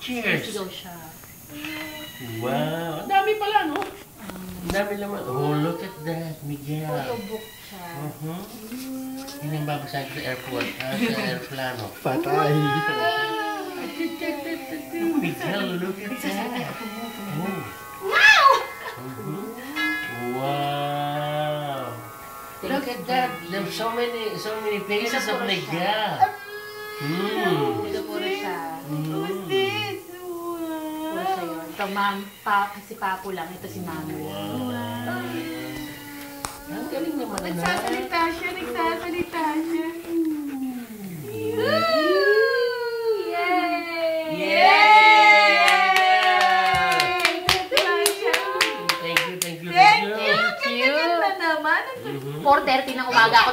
Cheers! Sigaw siya. Wow! Ang dami pala, no? Ang dami laman. Oh, look at that, Miguel. Photobok siya. Yun ang babasahin ko sa airport. Sa aeroplano. Patay. Miguel, look at that. Oh. Wow! Wow! Look at that. There's so many faces of Miguel. Puro siya. What's this? Puro siya yun. Ito, si Papo lang. Ito si Mami. Wow! Ang galing naman na. Nagsasalita siya. Thank you. Thank you! Ganda naman. 4:30 ng umaga ako